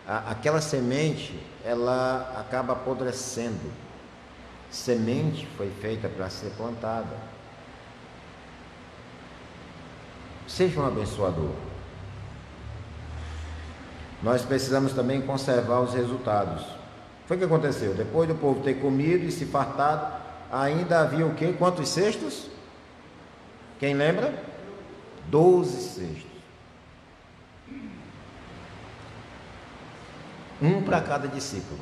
aquela semente, ela acaba apodrecendo. Semente foi feita para ser plantada. Seja um abençoador. Nós precisamos também conservar os resultados. Foi o que aconteceu? Depois do povo ter comido e se fartado, ainda havia o quê? Quantos cestos? Quem lembra? 12 cestos. Um para cada discípulo.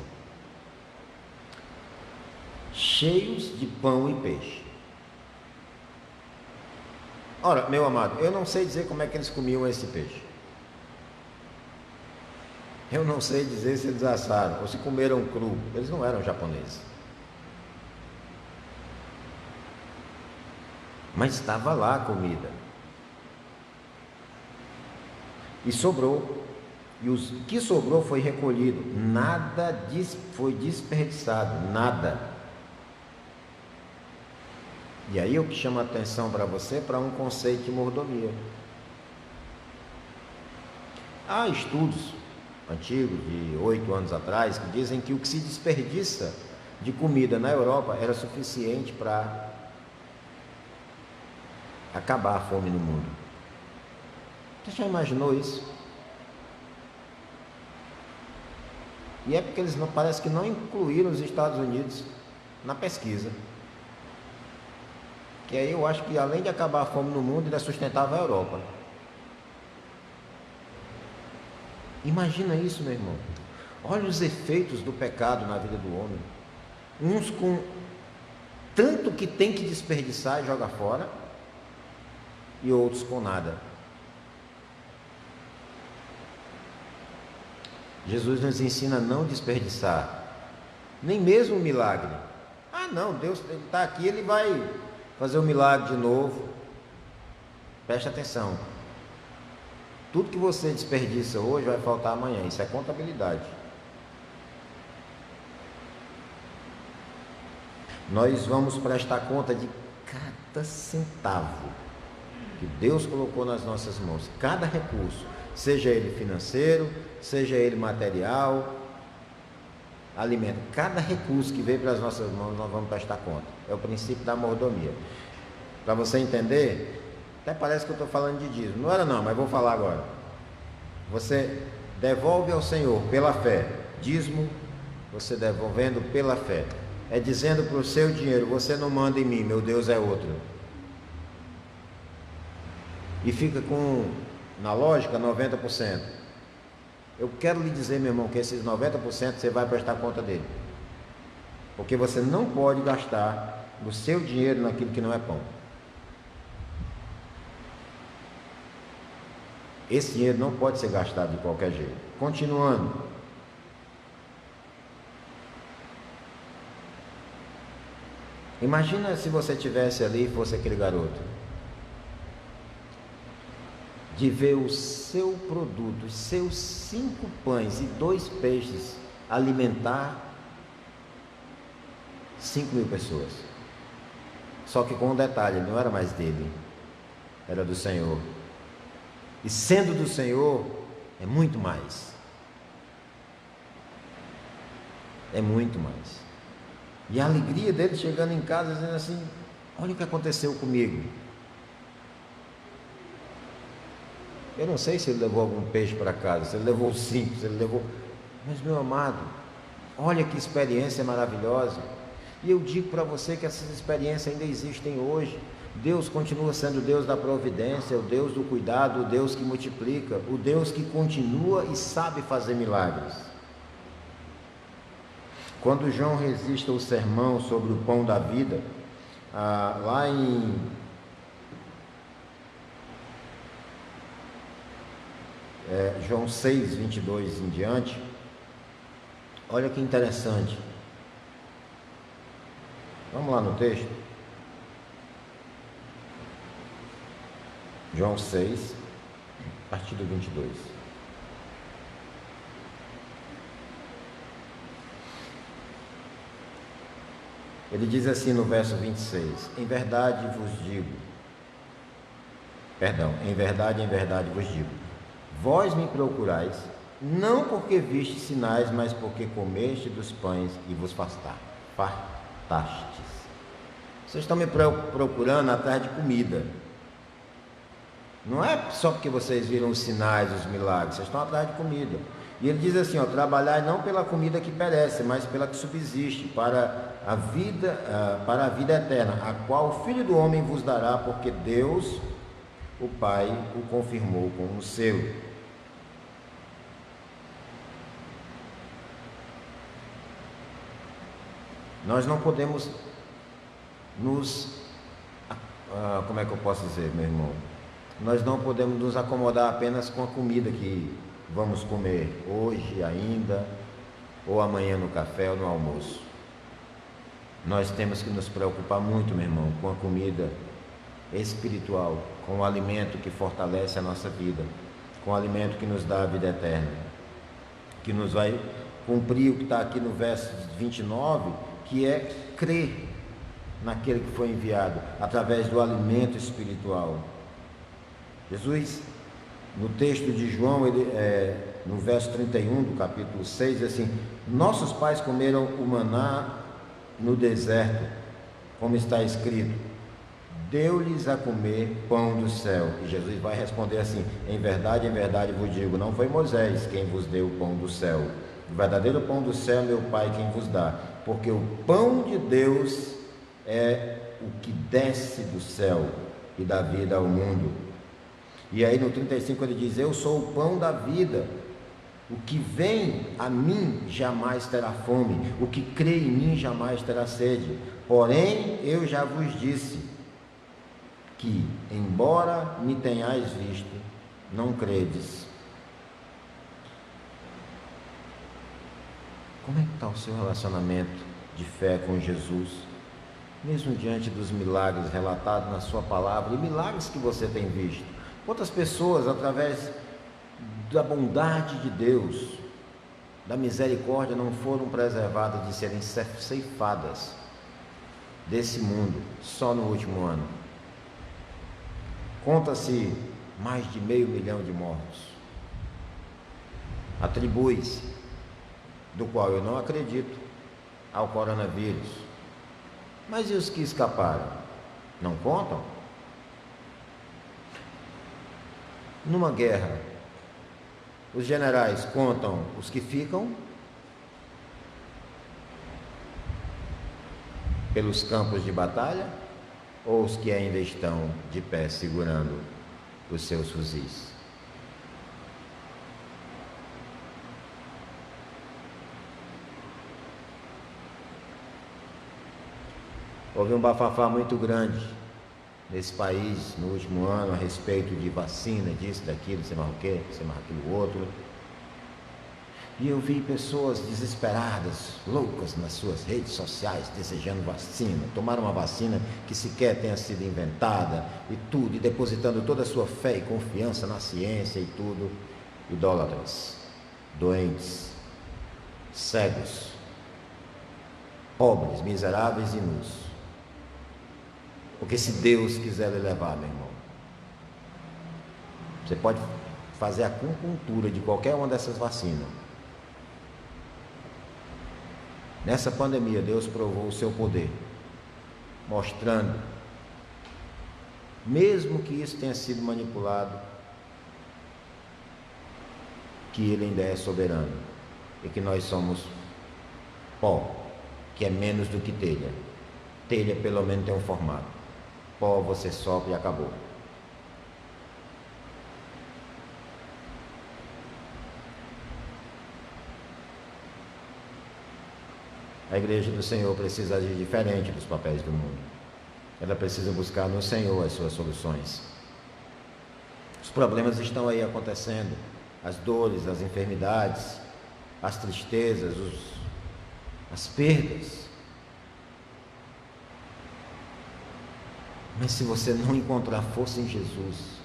Cheios de pão e peixe. Ora, meu amado, eu não sei dizer como é que eles comiam esse peixe. Eu não sei dizer se eles assaram ou se comeram cru. Eles não eram japoneses. Mas estava lá a comida. E sobrou. E o que sobrou foi recolhido. Nada foi desperdiçado. Nada. E aí eu que chamo a atenção para você para um conceito de mordomia. Há estudos antigos, de 8 anos atrás, que dizem que o que se desperdiça de comida na Europa era suficiente para acabar a fome no mundo. Você já imaginou isso? E é porque eles não, parece que não incluíram os Estados Unidos na pesquisa. Que aí eu acho que além de acabar a fome no mundo, ainda sustentava a Europa. Imagina isso, meu irmão. Olha os efeitos do pecado na vida do homem. Uns com tanto que tem que desperdiçar e joga fora, e outros com nada. Jesus nos ensina a não desperdiçar, nem mesmo um milagre. Ah não, Deus está aqui, Ele vai fazer um milagre de novo. Preste atenção. Tudo que você desperdiça hoje vai faltar amanhã. Isso é contabilidade. Nós vamos prestar conta de cada centavo que Deus colocou nas nossas mãos, cada recurso, seja ele financeiro, seja ele material, alimento, cada recurso que veio para as nossas mãos, nós vamos prestar conta. É o princípio da mordomia. Para você entender, até parece que eu estou falando de dízimo. Não era não, mas vou falar agora. Você devolve ao Senhor pela fé. Dízimo, você devolvendo pela fé. É dizendo para o seu dinheiro, você não manda em mim, meu Deus é outro. E fica com, na lógica, 90%. Eu quero lhe dizer, meu irmão, que esses 90% você vai prestar conta dele. Porque você não pode gastar o seu dinheiro naquilo que não é pão. Esse dinheiro não pode ser gastado de qualquer jeito. Continuando. Imagina se você estivesse ali e fosse aquele garoto. De ver o seu produto, os seus 5 pães e 2 peixes alimentar 5.000 pessoas. Só que com um detalhe, não era mais dele, era do Senhor. E sendo do Senhor, é muito mais. É muito mais. E a alegria dele chegando em casa dizendo assim, olha o que aconteceu comigo. Eu não sei se ele levou algum peixe para casa, se ele levou 5, se ele levou... Mas, meu amado, olha que experiência maravilhosa. E eu digo para você que essas experiências ainda existem hoje. Deus continua sendo o Deus da providência, o Deus do cuidado, o Deus que multiplica, o Deus que continua e sabe fazer milagres. Quando João registra o sermão sobre o pão da vida, lá em João 6, 22 em diante, olha que interessante. Vamos lá no texto. João 6, a partir do 22. Ele diz assim no verso 26, em verdade vos digo, em verdade vos digo, vós me procurais, não porque vistes sinais, mas porque comeste dos pães e vos fartastes. Vocês estão me procurando atrás de comida. Não é só porque vocês viram os sinais, os milagres, vocês estão atrás de comida. E ele diz assim, trabalhai não pela comida que perece, mas pela que subsiste, para a vida eterna, a qual o Filho do Homem vos dará, porque Deus, o Pai, o confirmou com um selo. Nós não podemos como é que eu posso dizer, meu irmão? Nós não podemos nos acomodar apenas com a comida que vamos comer hoje ainda, ou amanhã no café ou no almoço. Nós temos que nos preocupar muito, meu irmão, com a comida espiritual, com o alimento que fortalece a nossa vida, com o alimento que nos dá a vida eterna, que nos vai cumprir o que está aqui no verso 29, que é crer naquele que foi enviado, através do alimento espiritual. Jesus, no texto de João, no verso 31 do capítulo 6, diz assim: nossos pais comeram o maná no deserto, como está escrito, deu-lhes a comer pão do céu. E Jesus vai responder assim: em verdade vos digo, não foi Moisés quem vos deu o pão do céu, o verdadeiro pão do céu é meu Pai quem vos dá, porque o pão de Deus é o que desce do céu e dá vida ao mundo. E aí no 35 ele diz: eu sou o pão da vida, o que vem a mim jamais terá fome, o que crê em mim jamais terá sede. Porém eu já vos disse que, embora me tenhais visto, não credes. Como é que está o seu relacionamento de fé com Jesus? Mesmo diante dos milagres relatados na sua palavra, e milagres que você tem visto, quantas pessoas, através da bondade de Deus, da misericórdia, não foram preservadas de serem ceifadas desse mundo só no último ano? Conta-se mais de 500 mil de mortos. Atribui-se, do qual eu não acredito, ao coronavírus. Mas e os que escaparam? Não contam? Numa guerra, os generais contam os que ficam pelos campos de batalha, ou os que ainda estão de pé segurando os seus fuzis? Houve um bafafá muito grande nesse país no último ano a respeito de vacina, disso, daquilo, sei mais o que, sei mais aquilo outro. E eu vi pessoas desesperadas, loucas nas suas redes sociais, desejando vacina, tomaram uma vacina que sequer tenha sido inventada e tudo, e depositando toda a sua fé e confiança na ciência e tudo. Idólatras, doentes, cegos, pobres, miseráveis e nus. Porque se Deus quiser lhe levar, meu irmão, você pode fazer a acupuntura de qualquer uma dessas vacinas. Nessa pandemia, Deus provou o seu poder, mostrando, mesmo que isso tenha sido manipulado, que Ele ainda é soberano e que nós somos pó, que é menos do que telha. Telha pelo menos tem um formato. Pó você sopra e acabou. A igreja do Senhor precisa agir diferente dos papéis do mundo. Ela precisa buscar no Senhor as suas soluções. Os problemas estão aí acontecendo, as dores, as enfermidades, as tristezas, as perdas. Mas se você não encontrar força em Jesus,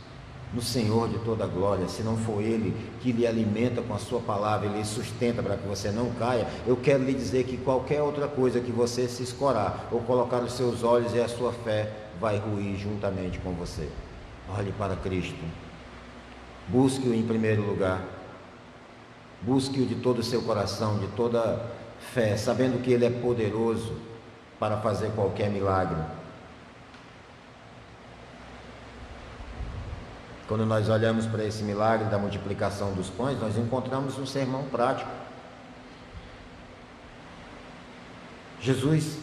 no Senhor de toda a glória, se não for Ele que lhe alimenta com a sua palavra, Ele lhe sustenta para que você não caia, eu quero lhe dizer que qualquer outra coisa que você se escorar ou colocar os seus olhos e a sua fé vai ruir juntamente com você. Olhe para Cristo, busque-o em primeiro lugar, busque-o de todo o seu coração, de toda fé, sabendo que Ele é poderoso para fazer qualquer milagre. Quando nós olhamos para esse milagre da multiplicação dos pães, nós encontramos um sermão prático. Jesus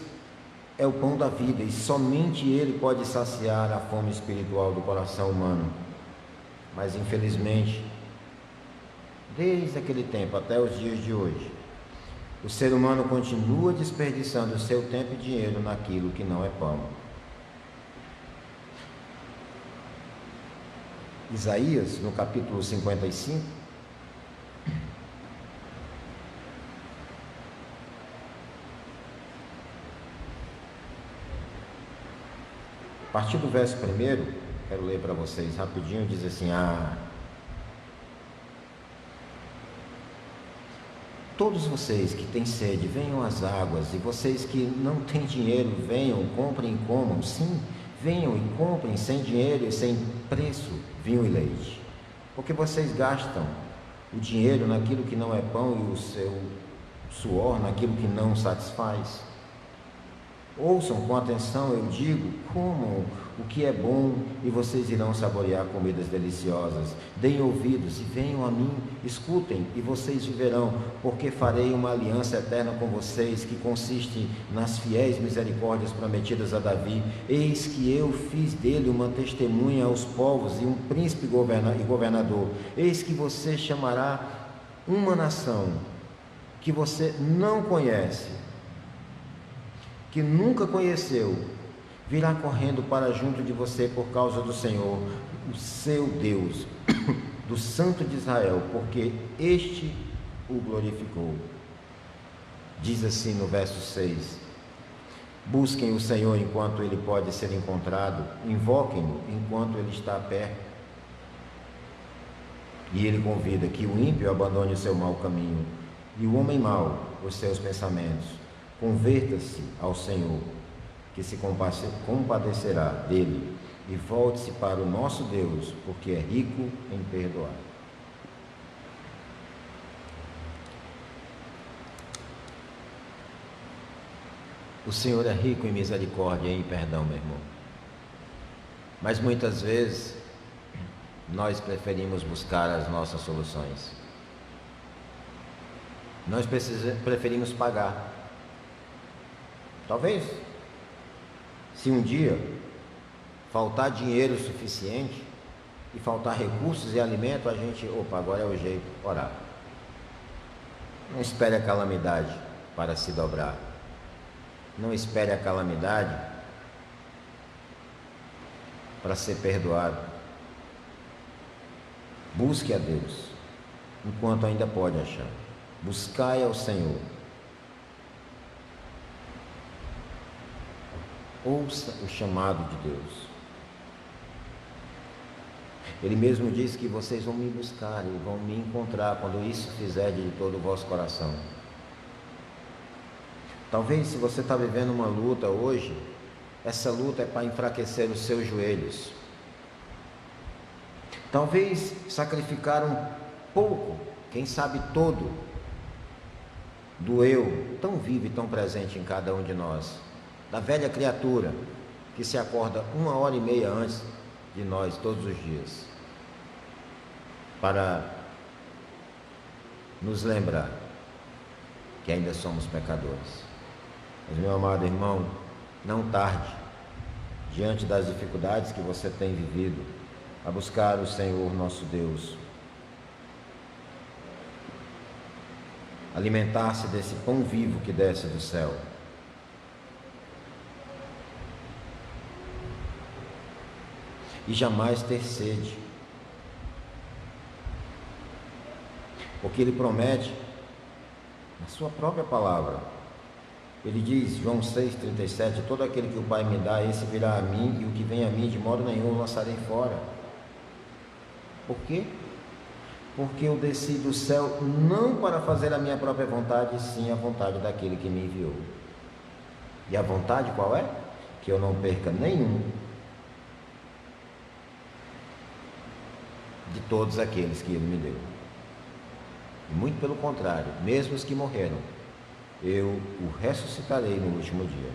é o pão da vida e somente Ele pode saciar a fome espiritual do coração humano. Mas infelizmente, desde aquele tempo até os dias de hoje, o ser humano continua desperdiçando o seu tempo e dinheiro naquilo que não é pão. Isaías, no capítulo 55, A partir do verso 1, quero ler para vocês rapidinho, diz assim: todos vocês que têm sede, venham às águas, e vocês que não têm dinheiro, venham, comprem e comam. Sim, venham e comprem sem dinheiro e sem preço vinho e leite, porque vocês gastam o dinheiro naquilo que não é pão e o seu suor naquilo que não satisfaz. Ouçam com atenção, eu digo, comam o que é bom e vocês irão saborear comidas deliciosas. Deem ouvidos e venham a mim, escutem e vocês viverão, porque farei uma aliança eterna com vocês, que consiste nas fiéis misericórdias prometidas a Davi. Eis que eu fiz dele uma testemunha aos povos e um príncipe e governador. Eis que você chamará uma nação que você não conhece, que nunca conheceu, virá correndo para junto de você por causa do Senhor, o seu Deus, do Santo de Israel, porque este o glorificou. Diz assim no verso 6: busquem o Senhor enquanto ele pode ser encontrado, invoquem-no enquanto ele está perto. E ele convida que o ímpio abandone o seu mau caminho e o homem mau os seus pensamentos. Converta-se ao Senhor, que se compadecerá dele, e volte-se para o nosso Deus, porque é rico em perdoar. O Senhor é rico em misericórdia e em perdão, meu irmão. Mas muitas vezes nós preferimos buscar as nossas soluções. Nós preferimos pagar. Talvez, se um dia faltar dinheiro suficiente e faltar recursos e alimento, a gente, agora é o jeito, orar. Não espere a calamidade para se dobrar. Não espere a calamidade para ser perdoado. Busque a Deus enquanto ainda pode achar. Buscai ao Senhor. Ouça o chamado de Deus. Ele mesmo diz que vocês vão me buscar e vão me encontrar quando isso fizerdes de todo o vosso coração. Talvez, se você está vivendo uma luta hoje, essa luta é para enfraquecer os seus joelhos. Talvez sacrificar um pouco, quem sabe todo, do eu tão vivo e tão presente em cada um de nós, da velha criatura que se acorda 1h30 antes de nós todos os dias, para nos lembrar que ainda somos pecadores. Mas, meu amado irmão, não tarde, diante das dificuldades que você tem vivido, a buscar o Senhor nosso Deus, alimentar-se desse pão vivo que desce do céu. E jamais ter sede, porque Ele promete, na sua própria palavra, Ele diz, João 6,37, todo aquele que o Pai me dá, esse virá a mim, e o que vem a mim, de modo nenhum o lançarei fora. Por quê? Porque eu desci do céu não para fazer a minha própria vontade, sim a vontade daquele que me enviou. E a vontade qual é? Que eu não perca nenhum de todos aqueles que Ele me deu. E muito pelo contrário, mesmo os que morreram, eu o ressuscitarei no último dia.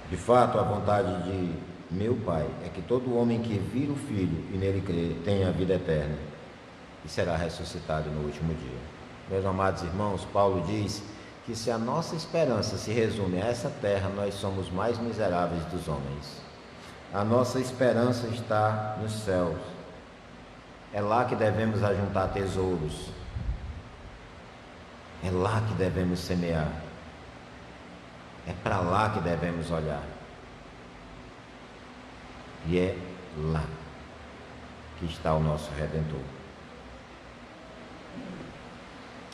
De fato, a vontade de meu Pai é que todo homem que vir o Filho e nele crer tenha a vida eterna e será ressuscitado no último dia. Meus amados irmãos, Paulo diz que se a nossa esperança se resume a essa terra, nós somos mais miseráveis dos homens. A nossa esperança está nos céus. É lá que devemos ajuntar tesouros. É lá que devemos semear. É para lá que devemos olhar. E é lá que está o nosso Redentor.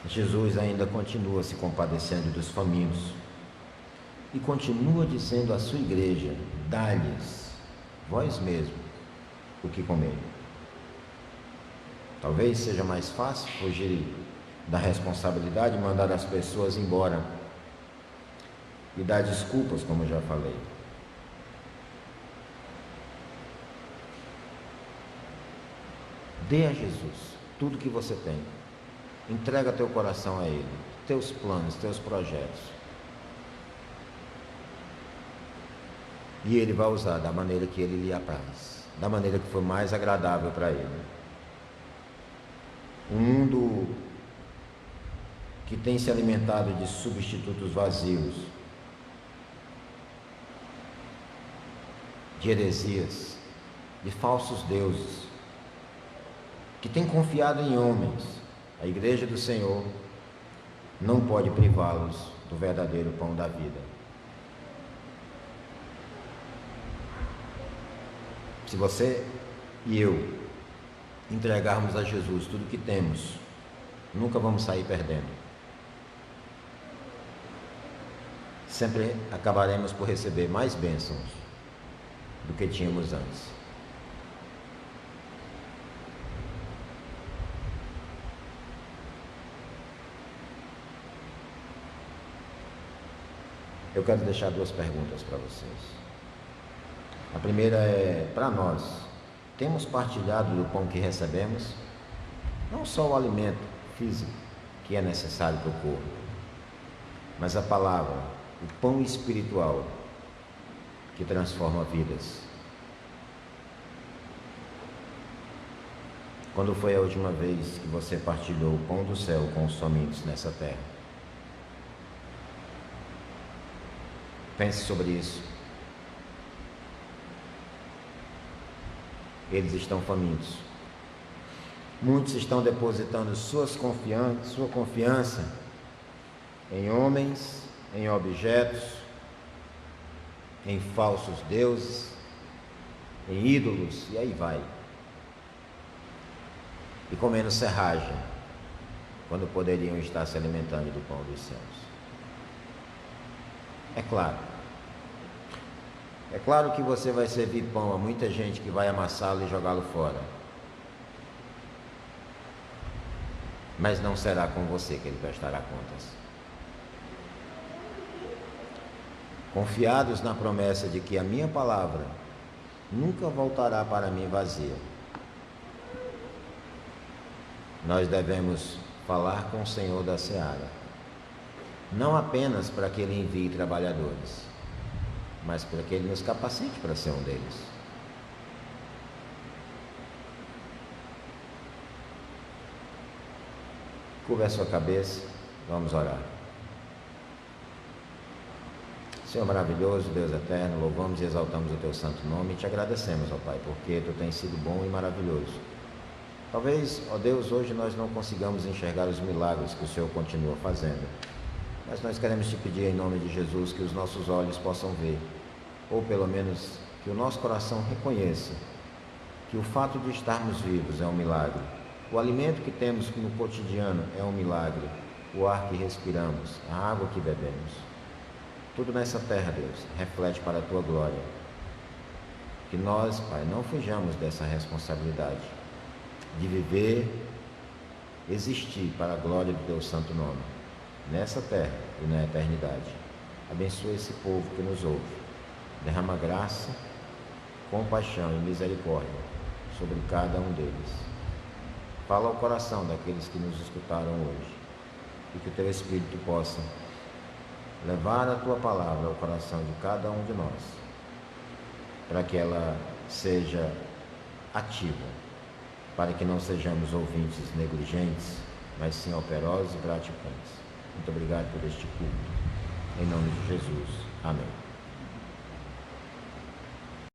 Jesus ainda continua se compadecendo dos famintos. e continua dizendo à sua igreja: dá-lhes, vós mesmos, o que comer. Talvez seja mais fácil fugir da responsabilidade e mandar as pessoas embora e dar desculpas, como eu já falei. Dê a Jesus tudo que você tem. Entrega teu coração a Ele, teus planos, teus projetos. E Ele vai usar da maneira que Ele lhe apraz, da maneira que for mais agradável para Ele. Um mundo que tem se alimentado de substitutos vazios, de heresias, de falsos deuses, que tem confiado em homens. A igreja do Senhor não pode privá-los do verdadeiro pão da vida. Se você e eu entregarmos a Jesus tudo que temos, nunca vamos sair perdendo. Sempre acabaremos por receber mais bênçãos do que tínhamos antes. Eu quero deixar duas perguntas para vocês. A primeira é para nós: temos partilhado do pão que recebemos? Não só o alimento físico que é necessário para o corpo, mas a palavra, o pão espiritual que transforma vidas. Quando foi a última vez que você partilhou o pão do céu com os famintos nessa terra? Pense sobre isso. Eles estão famintos. Muitos estão depositando sua confiança em homens, em objetos, em falsos deuses, em ídolos, e aí vai. E comendo serragem, quando poderiam estar se alimentando do pão dos céus. É claro que você vai servir pão a muita gente que vai amassá-lo e jogá-lo fora. Mas não será com você que ele prestará contas. Confiados na promessa de que a minha palavra nunca voltará para mim vazia, nós devemos falar com o Senhor da seara, não apenas para que Ele envie trabalhadores, mas para que Ele nos capacite para ser um deles. Curva a sua cabeça, vamos orar. Senhor maravilhoso, Deus eterno, louvamos e exaltamos o Teu santo nome e Te agradecemos, ó Pai, porque Tu tens sido bom e maravilhoso. Talvez, ó Deus, hoje nós não consigamos enxergar os milagres que o Senhor continua fazendo, mas nós queremos Te pedir em nome de Jesus que os nossos olhos possam ver, ou pelo menos que o nosso coração reconheça que o fato de estarmos vivos é um milagre, o alimento que temos no cotidiano é um milagre, o ar que respiramos, a água que bebemos. Tudo nessa terra, Deus, reflete para a Tua glória. Que nós, Pai, não fujamos dessa responsabilidade de viver, existir para a glória do Teu santo nome, nessa terra e na eternidade. Abençoa esse povo que nos ouve. Derrama graça, compaixão e misericórdia sobre cada um deles. Fala ao coração daqueles que nos escutaram hoje e que o Teu Espírito possa levar a Tua palavra ao coração de cada um de nós, para que ela seja ativa, para que não sejamos ouvintes negligentes, mas sim operosos e praticantes. Muito obrigado por este culto. Em nome de Jesus. Amém.